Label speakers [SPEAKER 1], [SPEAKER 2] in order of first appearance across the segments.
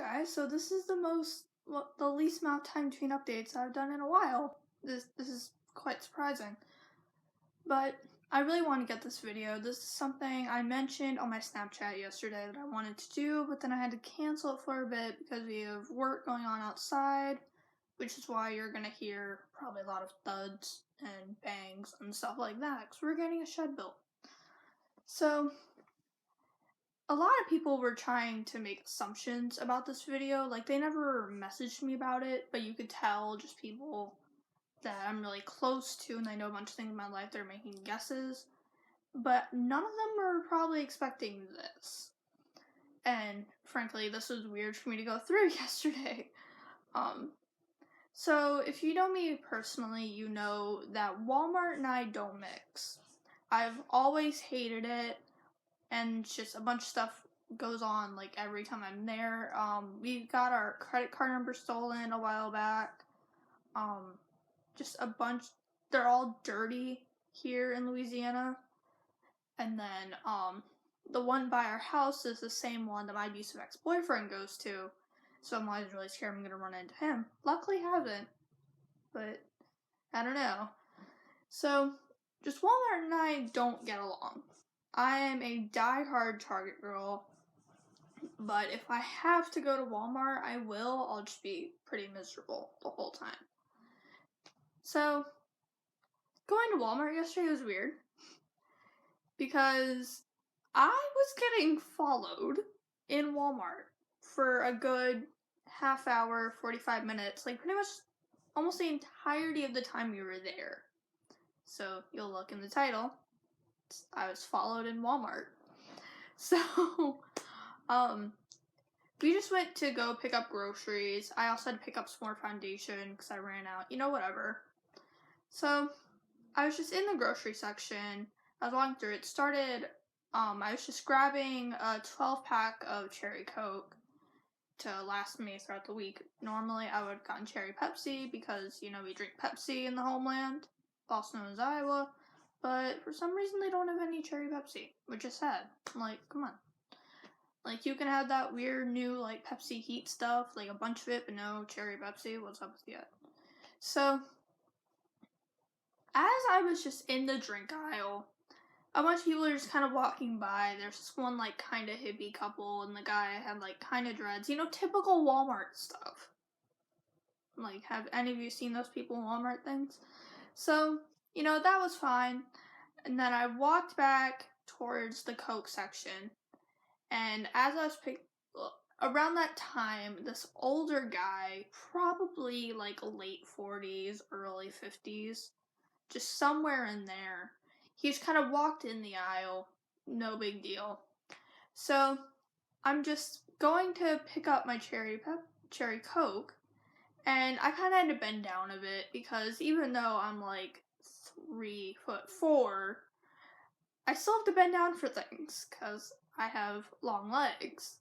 [SPEAKER 1] guys, so this is the least amount of time between updates I've done in a while. This is quite surprising. But I really want to get this video. This is something I mentioned on my Snapchat yesterday that I wanted to do, but then I had to cancel it for a bit because we have work going on outside, which is why you're going to hear probably a lot of thuds and bangs and stuff like that, because we're getting a shed built. So a lot of people were trying to make assumptions about this video. Like, they never messaged me about it, but you could tell just people that I'm really close to and I know a bunch of things in my life, they're making guesses. But none of them were probably expecting this. And frankly, this was weird for me to go through yesterday. So if you know me personally, you know that Walmart and I don't mix. I've always hated it. And just a bunch of stuff goes on, like, every time I'm there. We got our credit card number stolen a while back. Just a bunch, they're all dirty here in Louisiana. And then, the one by our house is the same one that my abusive ex-boyfriend goes to. So I'm always really scared I'm gonna run into him. Luckily haven't, but I don't know. So, just Walmart and I don't get along. I am a die-hard Target girl, but if I have to go to Walmart, I will. I'll just be pretty miserable the whole time. So, going to Walmart yesterday was weird, because I was getting followed in Walmart for a good half hour, 45 minutes, like pretty much almost the entirety of the time we were there. So, you'll look in the title. I was followed in Walmart. So, we just went to go pick up groceries. I also had to pick up some more foundation because I ran out, whatever. So, I was just in the grocery section. I was walking through it. I was just grabbing a 12-pack of cherry Coke to last me throughout the week. Normally, I would have gotten cherry Pepsi because, we drink Pepsi in the homeland, also known as Iowa. But for some reason, they don't have any cherry Pepsi, which is sad. Like, come on. Like, you can have that weird new, like, Pepsi Heat stuff, like a bunch of it, but no cherry Pepsi. What's up with that? So, as I was just in the drink aisle, a bunch of people are just kind of walking by. There's this one, like, kind of hippie couple, and the guy had, like, kind of dreads. Typical Walmart stuff. Like, have any of you seen those people in Walmart things? So, that was fine. And then I walked back towards the Coke section. And as I was around that time, this older guy, probably like late 40s, early 50s, just somewhere in there, he just kind of walked in the aisle. No big deal. So I'm just going to pick up my cherry Coke. And I kind of had to bend down a bit because even though I'm like 3'4", I still have to bend down for things because I have long legs,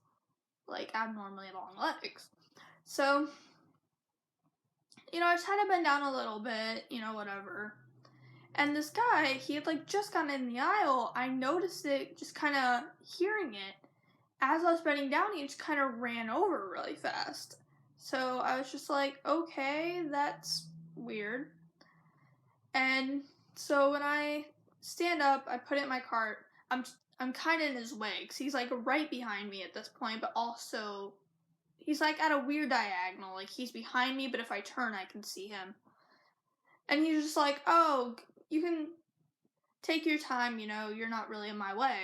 [SPEAKER 1] like abnormally long legs. So, I just had to bend down a little bit, whatever. And this guy, he had like just gotten in the aisle. I noticed it, just kind of hearing it. As I was bending down, he just kind of ran over really fast. So I was just like, okay, that's weird. And so when I stand up, I put it in my cart. I'm kind of in his way because he's like right behind me at this point, but also he's like at a weird diagonal. Like, he's behind me, but if I turn, I can see him. And he's just like, oh, you can take your time, you're not really in my way.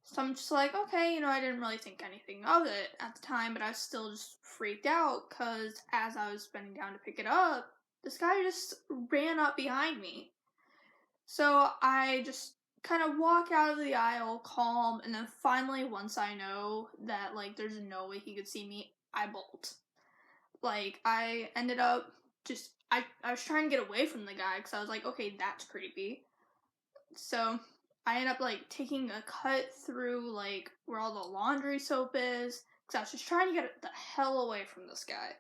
[SPEAKER 1] So I'm just like, okay, I didn't really think anything of it at the time, but I was still just freaked out because as I was bending down to pick it up, this guy just ran up behind me. So I just kind of walk out of the aisle calm, and then finally, once I know that, like, there's no way he could see me, I bolt. Like, I ended up just, I was trying to get away from the guy because I was like, okay, that's creepy. So I ended up, like, taking a cut through, like, where all the laundry soap is, because I was just trying to get the hell away from this guy.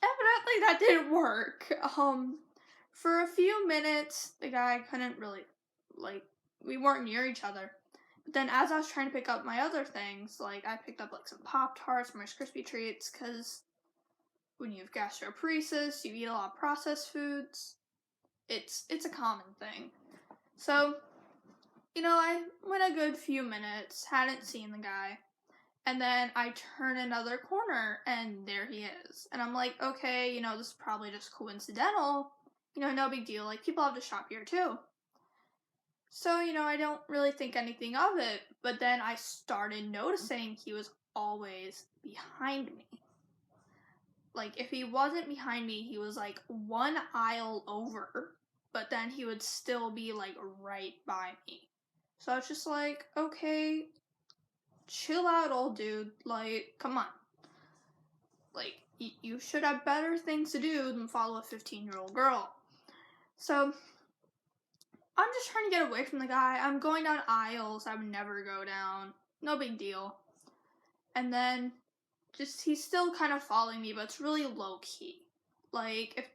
[SPEAKER 1] Evidently, that didn't work. For a few minutes, the guy couldn't really, like, we weren't near each other. then as I was trying to pick up my other things, like I picked up like some Pop-Tarts, Rice Krispie treats, because when you have gastroparesis, you eat a lot of processed foods. It's a common thing. So, I went a good few minutes, hadn't seen the guy, and then I turn another corner, and there he is. And I'm like, okay, this is probably just coincidental. No big deal. Like, people have to shop here too. So, I don't really think anything of it, but then I started noticing he was always behind me. Like, if he wasn't behind me, he was like one aisle over, but then he would still be like right by me. So I was just like, okay, chill out, old dude. Like, come on. Like, you should have better things to do than follow a 15-year-old girl. So I'm just trying to get away from the guy. I'm going down aisles I would never go down. No big deal. And then he's still kind of following me, but it's really low key. Like, if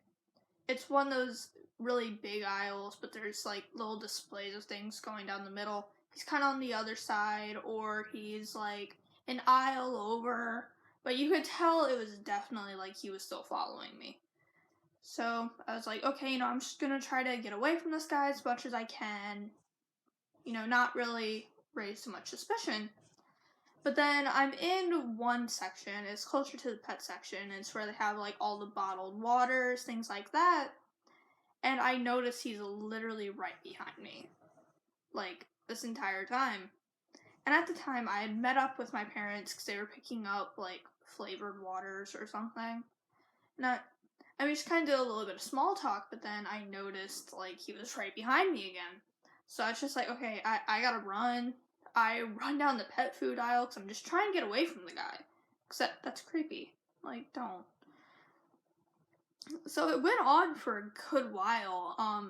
[SPEAKER 1] it's one of those really big aisles, but there's like little displays of things going down the middle, he's kind of on the other side, or he's like an aisle over, but you could tell it was definitely like he was still following me. So I was like, okay, I'm just gonna try to get away from this guy as much as I can, not really raise too much suspicion. But then I'm in one section, it's closer to the pet section, it's where they have like all the bottled waters, things like that. And I notice he's literally right behind me, like this entire time. And at the time, I had met up with my parents because they were picking up like flavored waters or something. And we just kind of did a little bit of small talk, but then I noticed like he was right behind me again. So I was just like, okay, I gotta run. I run down the pet food aisle because I'm just trying to get away from the guy. Because that's creepy. Like, don't. So it went on for a good while. I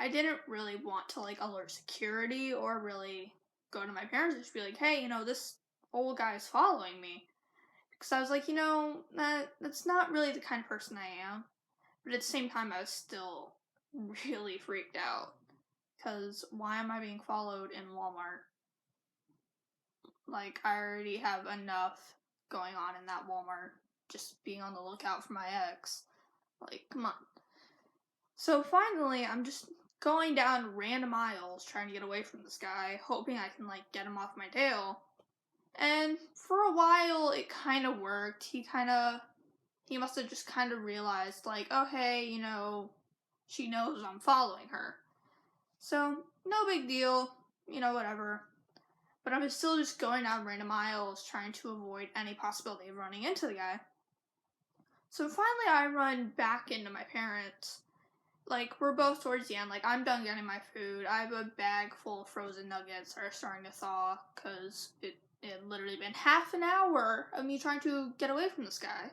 [SPEAKER 1] didn't really want to like alert security or really go to my parents and just be like, hey, this old guy is following me. Because I was like, that's not really the kind of person I am. But at the same time, I was still really freaked out. Because why am I being followed in Walmart? Like, I already have enough going on in that Walmart. Just being on the lookout for my ex. Like, come on. So finally, I'm just going down random aisles trying to get away from this guy, hoping I can, like, get him off my tail. And for a while, it kind of worked. He must have just kind of realized, like, oh, hey, she knows I'm following her. So, no big deal, whatever. But I'm still just going down random aisles trying to avoid any possibility of running into the guy. So finally I run back into my parents. Like, we're both towards the end. Like, I'm done getting my food. I have a bag full of frozen nuggets that are starting to thaw because it had literally been half an hour of me trying to get away from this guy.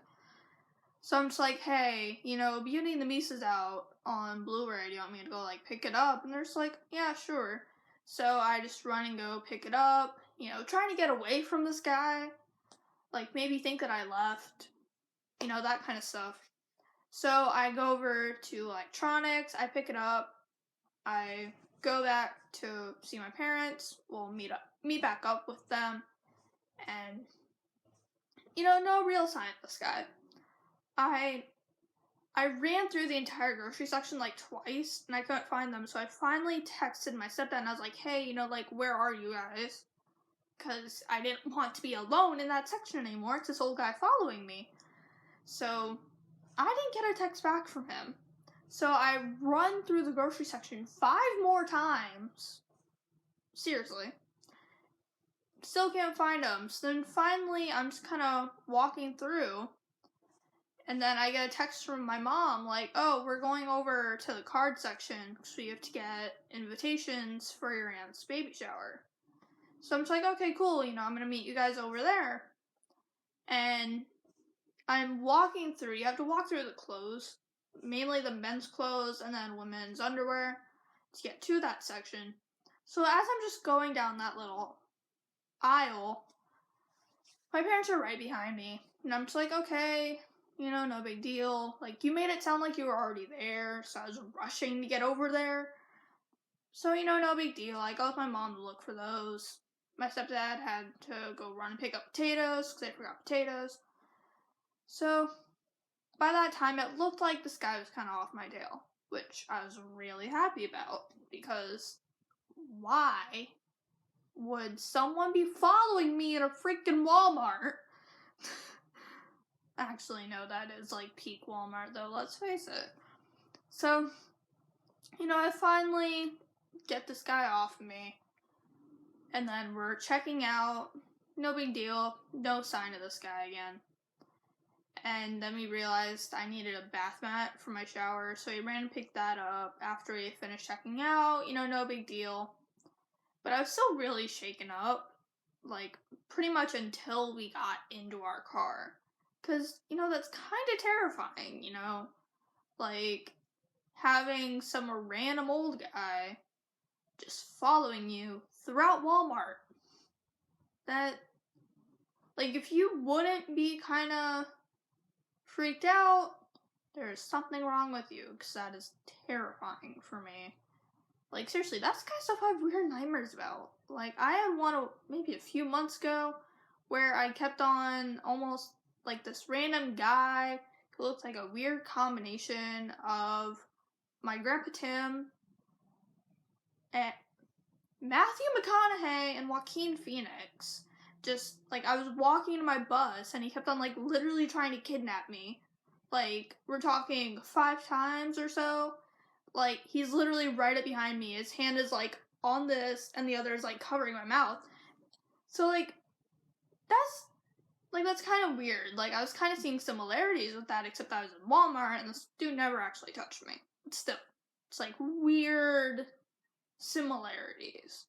[SPEAKER 1] So I'm just like, hey, Beauty and the Beast is out on Blu-ray. Do you want me to go, like, pick it up? And they're just like, yeah, sure. So I just run and go pick it up, trying to get away from this guy. Like, maybe think that I left, that kind of stuff. So I go over to electronics, I pick it up, I go back to see my parents, we'll meet back up with them, and, no real sign of this guy. I ran through the entire grocery section twice, and I couldn't find them, so I finally texted my stepdad, and I was like, hey, where are you guys? Because I didn't want to be alone in that section anymore, because this old guy following me. So I didn't get a text back from him. So I run through the grocery section 5 more times. Seriously. Still can't find him. So then finally, I'm just kind of walking through. And then I get a text from my mom, like, oh, we're going over to the card section because we have to get invitations for your aunt's baby shower. So I'm just like, okay, cool, I'm going to meet you guys over there. And I'm walking through, you have to walk through the clothes, mainly the men's clothes and then women's underwear to get to that section. So as I'm just going down that little aisle, my parents are right behind me. And I'm just like, okay, no big deal. Like, you made it sound like you were already there, so I was rushing to get over there. So, no big deal. I go with my mom to look for those. My stepdad had to go run and pick up potatoes because they forgot potatoes. So, by that time, it looked like the sky was kind of off my tail, which I was really happy about because why would someone be following me in a freaking Walmart? Actually, no, that is like peak Walmart though, let's face it. So, I finally get this guy off me, and then we're checking out. No big deal, no sign of this guy again. And then we realized I needed a bath mat for my shower, so we ran and picked that up after we finished checking out. No big deal. But I was still really shaken up, like, pretty much until we got into our car. Because, that's kind of terrifying, Like, having some random old guy just following you throughout Walmart. That, like, if you wouldn't be kind of freaked out, there's something wrong with you, because that is terrifying for me. Like, seriously, that's the kind of stuff I have weird nightmares about. Like, I had one maybe a few months ago where I kept on almost, like, this random guy who looked like a weird combination of my Grandpa Tim and Matthew McConaughey and Joaquin Phoenix. Just, like, I was walking to my bus and he kept on, like, literally trying to kidnap me. Like, we're talking 5 times or so. Like, he's literally right up behind me. His hand is, like, on this, and the other is, like, covering my mouth. So, like, that's kind of weird. Like, I was kind of seeing similarities with that, except I was in Walmart, and this dude never actually touched me. But still, it's, like, weird similarities.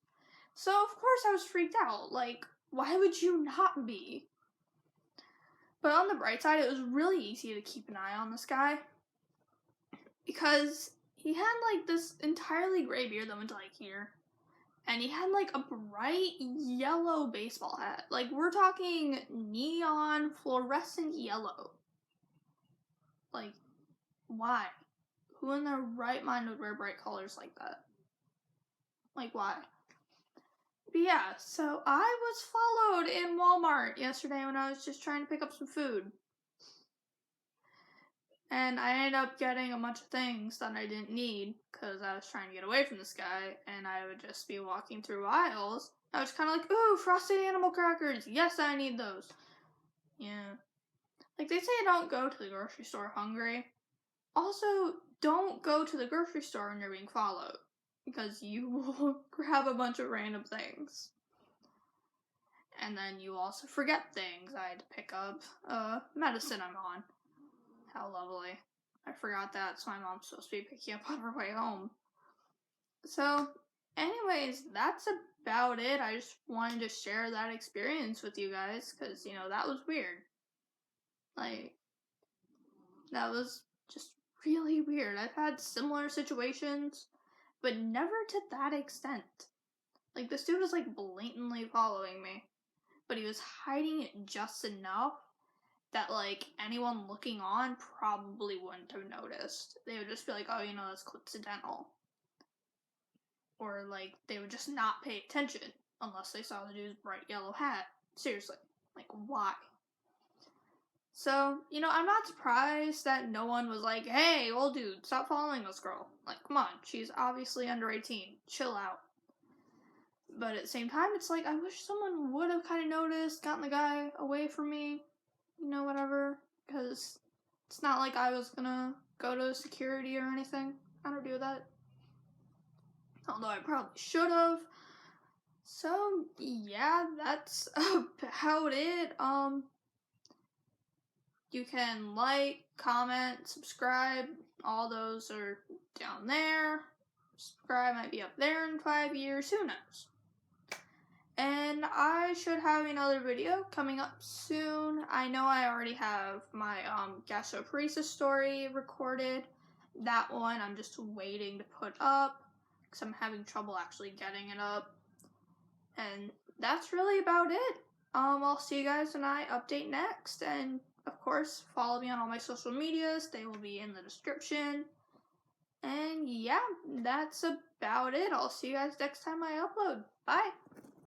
[SPEAKER 1] So, of course, I was freaked out. Like, why would you not be? But on the bright side, it was really easy to keep an eye on this guy. Because he had, like, this entirely gray beard that went to, like, here. And he had, like, a bright yellow baseball hat. Like, we're talking neon fluorescent yellow. Like, why? Who in their right mind would wear bright colors like that? Like, why? But yeah, so I was followed in Walmart yesterday when I was just trying to pick up some food. And I ended up getting a bunch of things that I didn't need because I was trying to get away from this guy, and I would just be walking through aisles. I was kind of like, ooh, frosted animal crackers. Yes, I need those. Yeah. Like, they say don't go to the grocery store hungry. Also, don't go to the grocery store when you're being followed, because you will grab a bunch of random things. And then you also forget things. I had to pick up medicine I'm on. How lovely. I forgot that, so my mom's supposed to be picking up on her way home. So, anyways, that's about it. I just wanted to share that experience with you guys, because, that was weird. Like, that was just really weird. I've had similar situations, but never to that extent. Like, this dude was, like, blatantly following me, but he was hiding it just enough that, like, anyone looking on probably wouldn't have noticed. They would just be like, oh, that's coincidental. Or, like, they would just not pay attention unless they saw the dude's bright yellow hat. Seriously. Like, why? So, I'm not surprised that no one was like, hey, old dude, stop following this girl. Like, come on, she's obviously under 18. Chill out. But at the same time, it's like, I wish someone would have kind of noticed, gotten the guy away from me, whatever. Because it's not like I was gonna go to security or anything. I don't do that. Although I probably should have. So, yeah, that's about it. You can like, comment, subscribe. All those are down there. Subscribe might be up there in 5 years. Who knows? And I should have another video coming up soon. I know I already have my gastroparesis story recorded. That one I'm just waiting to put up because I'm having trouble actually getting it up. And that's really about it. I'll see you guys when I update next. And of course, follow me on all my social medias. They will be in the description. And yeah, that's about it. I'll see you guys next time I upload. Bye!